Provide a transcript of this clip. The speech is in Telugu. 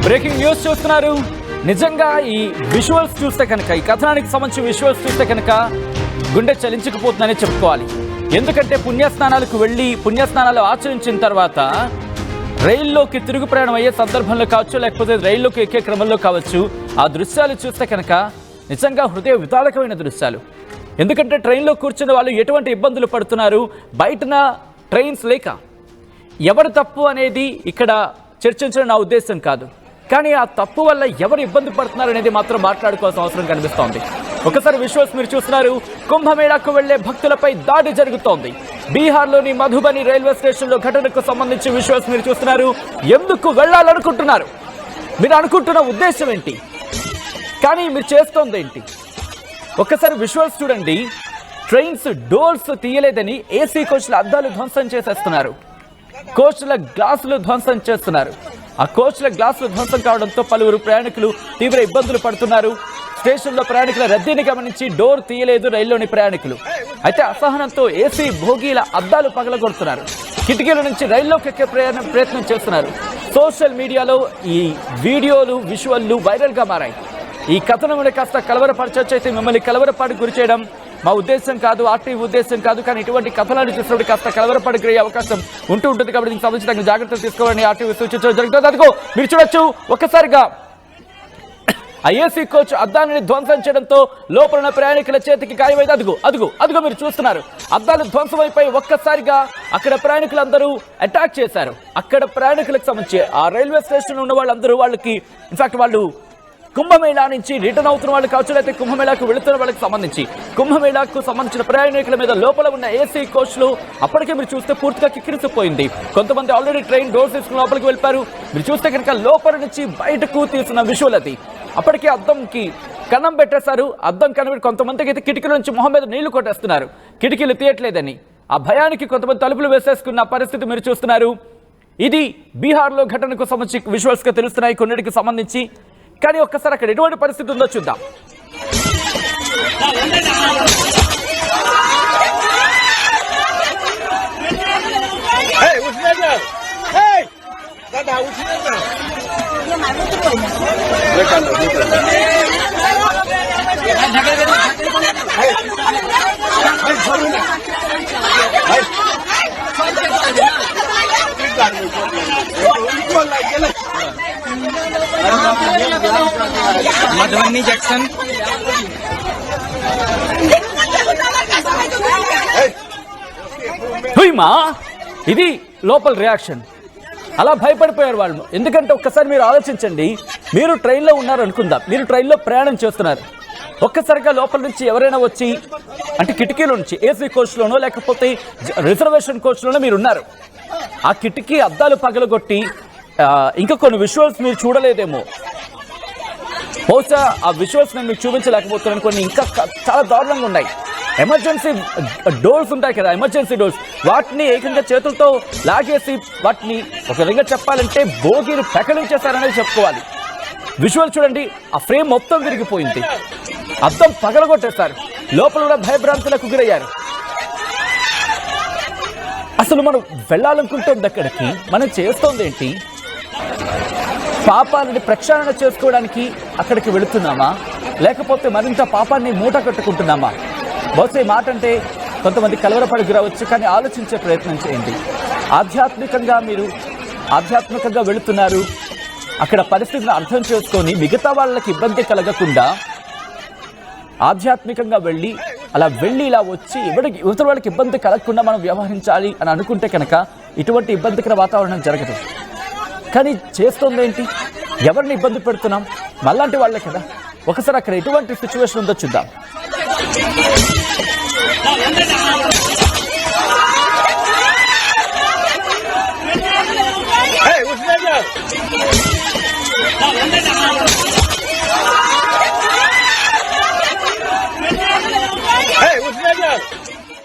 బ్రేకింగ్ న్యూస్ చూస్తున్నారు. నిజంగా ఈ విజువల్స్ చూస్తే కనుక, ఈ కథనానికి సంబంధించిన విజువల్స్ చూస్తే కనుక గుండె చలించుకుపోతుందని చెప్పుకోవాలి. ఎందుకంటే పుణ్యస్నానాలకు వెళ్ళి పుణ్యస్నానాలు ఆచరించిన తర్వాత రైల్లోకి తిరుగు ప్రయాణం అయ్యే సందర్భంలో కావచ్చు, లేకపోతే రైల్లోకి ఎక్కే క్రమంలో కావచ్చు, ఆ దృశ్యాలు చూస్తే కనుక నిజంగా హృదయ విదారకమైన దృశ్యాలు. ఎందుకంటే ట్రైన్లో కూర్చున్న వాళ్ళు ఎటువంటి ఇబ్బందులు పడుతున్నారు, బయటన ట్రైన్స్ లేక. ఎవరు తప్పు అనేది ఇక్కడ చర్చించడం నా ఉద్దేశం కాదు, కానీ ఆ తప్పు వల్ల ఎవరు ఇబ్బంది పడుతున్నారు అనేది మాత్రం మాట్లాడుకోవాల్సిన అవసరం కనిపిస్తోంది. ఒకసారి విజువల్స్ మీరు చూస్తున్నారు. కుంభమేళాకు వెళ్లే భక్తులపై దాడి జరుగుతోంది. బీహార్లోని మధుబని రైల్వే స్టేషన్లో ఘటనకు సంబంధించి విజువల్స్ మీరు చూస్తున్నారు. ఎందుకు వెళ్ళాలనుకుంటున్నారు? మీరు అనుకుంటున్న ఉద్దేశం ఏంటి? కానీ మీరు చేస్తోంది ఏంటి? ఒక్కసారి విజువల్స్ చూడండి. ట్రైన్స్ డోర్స్ తీయలేదని ఏసీ కోచ్ల అద్దాలు ధ్వంసం చేసేస్తున్నారు. కోచ్ల గ్లాసులు ధ్వంసం చేస్తున్నారు. ఆ కోచ్ల గ్లాసులు ధ్వంసం కావడంతో పలువురు ప్రయాణికులు తీవ్ర ఇబ్బందులు పడుతున్నారు. స్టేషన్లో ప్రయాణికుల రద్దీని గమనించి డోర్ తీయలేదు రైల్లోని ప్రయాణికులు. అయితే అసహనంతో ఏసీ భోగీల అద్దాలు పగలగొడుతున్నారు. కిటికీల నుంచి రైల్లోకి ఎక్కే ప్రయత్నం చేస్తున్నారు. సోషల్ మీడియాలో ఈ వీడియోలు విజువల్లు వైరల్గా మారాయి. ఈ కథనం కాస్త కలవరపరచొచ్చు. అయితే మిమ్మల్ని కలవరపాటుకు గురి చేయడం మా ఉద్దేశం కాదు, ఆర్టీవీ ఉద్దేశం కాదు. కానీ ఇటువంటి కథనాలు చూసినప్పుడు కాస్త కలవరపాటుకు గురయ్యే అవకాశం ఉంటుంది. కాబట్టి దీనికి సంబంధించి తగిన జాగ్రత్తలు తీసుకోవాలని ఆర్టీవీ సూచించడం జరుగుతుంది. అదిగో మీరు చూడొచ్చు, ఒక్కసారిగా ఐఏసీ కోచ్ అద్దాలని ధ్వంసం చేయడంతో లోపల ఉన్న ప్రయాణికుల చేతికి గాయమైంది. అదుగో మీరు చూస్తున్నారు. అద్దాలు ధ్వంసమైపోయి ఒక్కసారిగా అక్కడ ప్రయాణికులందరూ అటాక్ చేశారు. అక్కడ ప్రయాణికులకు సంబంధించి ఆ రైల్వే స్టేషన్ ఉన్న వాళ్ళందరూ, వాళ్ళకి ఇన్ఫాక్ట్ వాళ్ళు కుంభమేళా నుంచి రిటర్న్ అవుతున్న వాళ్ళు కావచ్చు, అయితే కుంభమేళాకు వెళుతున్న వాళ్ళకి సంబంధించి కుంభమేళాకు సంబంధించిన ప్రయాణికుల మీద లోపల ఉన్న ఏసీ కోచ్లు అప్పటికే మీరు చూస్తే పూర్తిగా కిక్కిరిసిపోయింది. కొంతమంది ఆల్రెడీ ట్రైన్ డోర్స్ తీసుకుని లోపలికి వెళ్ళిపోయారు. మీరు చూస్తే కనుక లోపల నుంచి బయటకు తీసిన విజువల్ అది. అప్పటికే అద్దంకి కన్నం పెట్టేశారు. అద్దం కనబడి కొంతమందికి అయితే కిటికీల నుంచి మొహం మీద నీళ్లు కొట్టేస్తున్నారు, కిటికీలు తీయట్లేదని. ఆ భయానికి కొంతమంది తలుపులు వేసేసుకున్న పరిస్థితి మీరు చూస్తున్నారు. ఇది బీహార్లో ఘటనకు సంబంధించి విజువల్స్గా తెలుస్తున్నాయి కొన్నిటికి సంబంధించి. కానీ ఒక్కసారి అక్కడ ఎటువంటి పరిస్థితి ఉందో చూద్దాం. मधुबनी जंक्शन ఇది లోపల రియాక్షన్. అలా భయపడిపోయారు వాళ్ళు. ఎందుకంటే ఒక్కసారి మీరు ఆలోచించండి. మీరు ట్రైన్లో ఉన్నారు అనుకుందాం, మీరు ట్రైన్లో ప్రయాణం చేస్తున్నారు. ఒక్కసారిగా లోపల నుంచి ఎవరైనా వచ్చి, అంటే కిటికీలో నుంచి ఏసీ కోచ్లోనో లేకపోతే రిజర్వేషన్ కోచ్లోనో మీరు ఉన్నారు. ఆ కిటికీ అద్దాలు పగలగొట్టి, ఇంకా కొన్ని విజువల్స్ మీరు చూడలేదేమో, బహుశా ఆ విజువల్స్ నేను మీకు చూపించలేకపోతున్నాను. కొన్ని ఇంకా చాలా దారుణంగా ఉన్నాయి. ఎమర్జెన్సీ డోర్స్ ఉంటాయి కదా, ఎమర్జెన్సీ డోర్స్, వాటిని ఏకంగా చేతులతో లాగేసి వాటిని ఒక విధంగా చెప్పాలంటే బోగీని పెకలించేశారనేది చెప్పుకోవాలి. విజువల్ చూడండి, ఆ ఫ్రేమ్ మొత్తం విరిగిపోయింది. అద్దం పగలగొట్టేశారు. లోపల కూడా భయభ్రాంతులకు గురయ్యారు. అసలు మనం వెళ్ళాలనుకుంటుంది అక్కడికి, మనం చేస్తోంది ఏంటి? పాపాలని ప్రక్షాళన చేసుకోవడానికి అక్కడికి వెళుతున్నామా, లేకపోతే మరింత పాపాన్ని మూట కట్టుకుంటున్నామా? బహుశా ఈ మాట అంటే కొంతమంది కలవరపడి గురవచ్చు. కానీ ఆలోచించే ప్రయత్నం చేయండి. ఆధ్యాత్మికంగా వెళుతున్నారు. అక్కడ పరిస్థితిని అర్థం చేసుకొని మిగతా వాళ్ళకి ఇబ్బంది కలగకుండా ఆధ్యాత్మికంగా వెళ్ళి ఇలా వచ్చి యువత వాళ్ళకి ఇబ్బంది కలగకుండా మనం వ్యవహరించాలి అని అనుకుంటే కనుక ఇటువంటి ఇబ్బందికర వాతావరణం జరగదు. కానీ చేస్తుంది ఏంటి? ఎవరిని ఇబ్బంది పెడుతున్నాం? మళ్ళాంటి వాళ్ళే కదా. ఒకసారి అక్కడ ఎటువంటి సిచ్యువేషన్ ఉందో చూద్దాం.